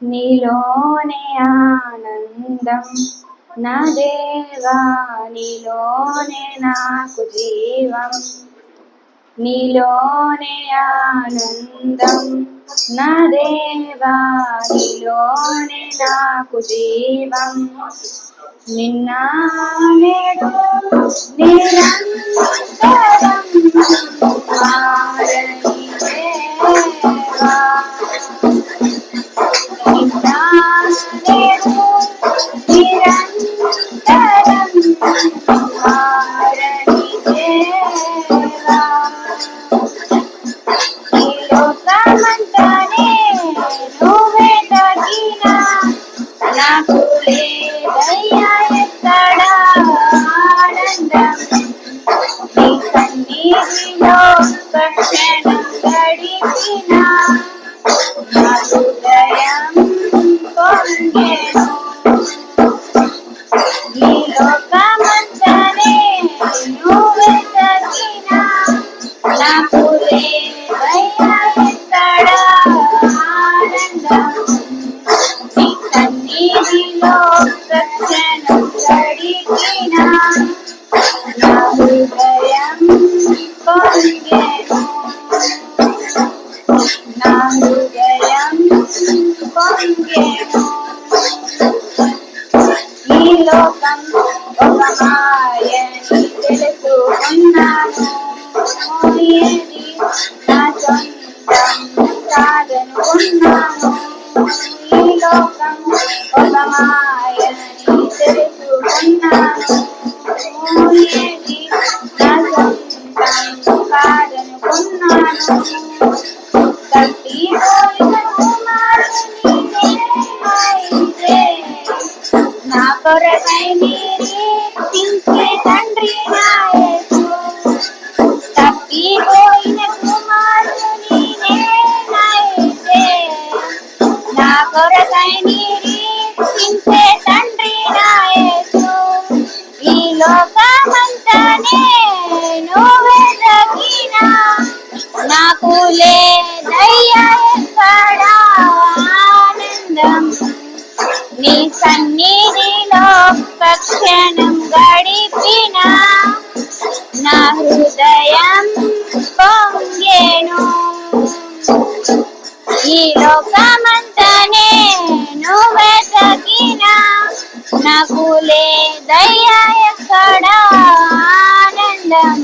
నీలోనే ఆనందం నా దేవా, నీలోనే నాకు జీవం, నీలోనే ఆనందం నా దేవా, నీలోనే నాకు జీవం. నిన్న నేడు నిరంతరం మారని దేవా, నిన్న నేడు నిరంతరం మారని దేవా. ఈ లోకమంతానే నువ్వే తగినా, నాకు లేదయ్యా ఎక్కడ ఆనందం. నీ సన్నిధిలో క్షణం గడిపినా నా హృదయం పొంగెను. ఈ లోకమంతానే నువ్వే తగినా, నాకు లేదయ్యా ఎక్కడ ఆనందం. నీ సన్నిధిలో క్షణం గడిపినా నా హృదయం పొంగెను, నా హృదయం పొంగెను. ఈ లోకం ఒక మాయని తెలుసుకున్నాను, ఏది నా సొంతం కాదనుకున్నాను. ఈ లోకం ఒక మాయని తెలుసుకున్నాను, ఏది నా సొంతం కాదనుకున్నాను. తప్పిపోయిన కుమారుని నేనైతే, నా కొరకై నిరీక్షించే తండ్రి నా యేసు. తప్పిపోయిన కుమారుని నేనైతే, నా కొరకై నిరీక్షించే తండ్రి నా యేసు. ఈ లోకమంతానే నువ్వే తగినా, నాకు లేదయ్యా ఎక్కడ ఆనందం. నీ సన్నిధిలో క్షణం గడిపినా నా హృదయం పొంగెను. ఈ లోకమంతానే నువ్వే తగినా, నాకు లేదయ్యా ఎక్కడ ఆనందం.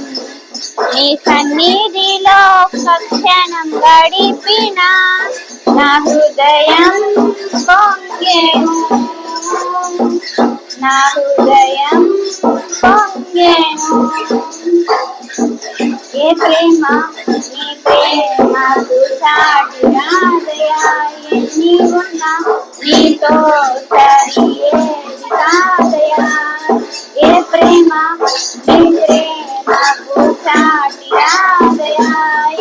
నీ సన్నిధిలో క్షణం గడిపినా నా హృదయం పొంగెను, నా హృదయం పొంగెను. ఏ ప్రేమ నీ ప్రేమకు సాటి రాదయా, ఎన్ని ఉన్నా నీతో సరి ఏది కాదయా. ఏ ప్రేమ నీ ప్రేమకు సాటి రాదయా,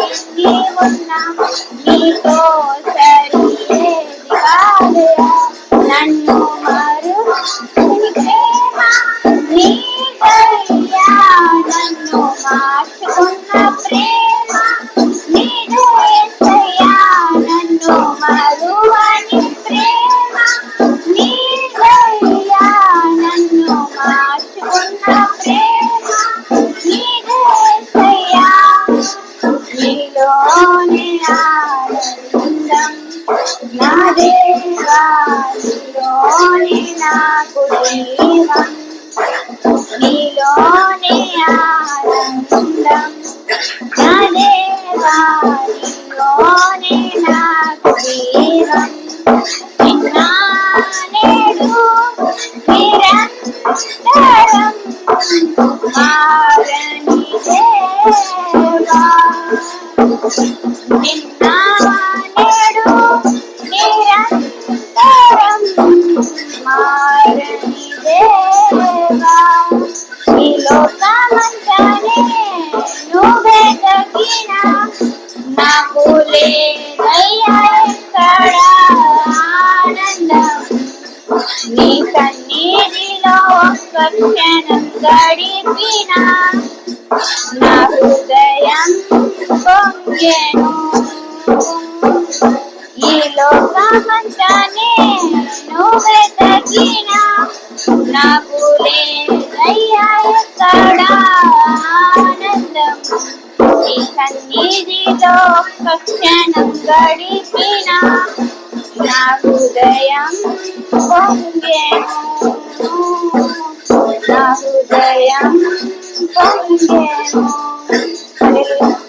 ఎన్ని ఉన్నా నీతో సరి ఏది కాదయా. నన్ను మరువని ప్రేమ నీదయ్యా, నన్ను మార్చుకున్న ప్రేమ నీదే యేసయ్యా. నన్ను మరువని ప్రేమ నీదయ్యా, నన్ను మార్చుకున్న ప్రేమ నీదే యేసయ్యా. నీలోనే ఆనందం నా దేవా, నీలోనే నాకు జీవం, నీలోనే ఆనందం నా దేవా, నీలోనే నాకు జీవం. నిన్న నేడు నిరంతరం మారని దేవా, నిన్న నేడు నిరంతరం మారని దేవా. ఈ లోకమంతానే నువ్వే తగినా, నాకు లేదయ్యా ఎక్కడ ఆనందం. నీ సన్నిధిలో క్షణం గడిపినా నా హృదయం పొంగెను. ఈ లోక మంచానే నువ్వే తగిన నాకు లేదయ్యా ఎక్కడ ఆనందం నీ సన్నిధిలో ఒక్క క్షణం గడిపిన నా హృదయం పొంగెను నా హృదయం పొంగెను. హల్లెలూయా.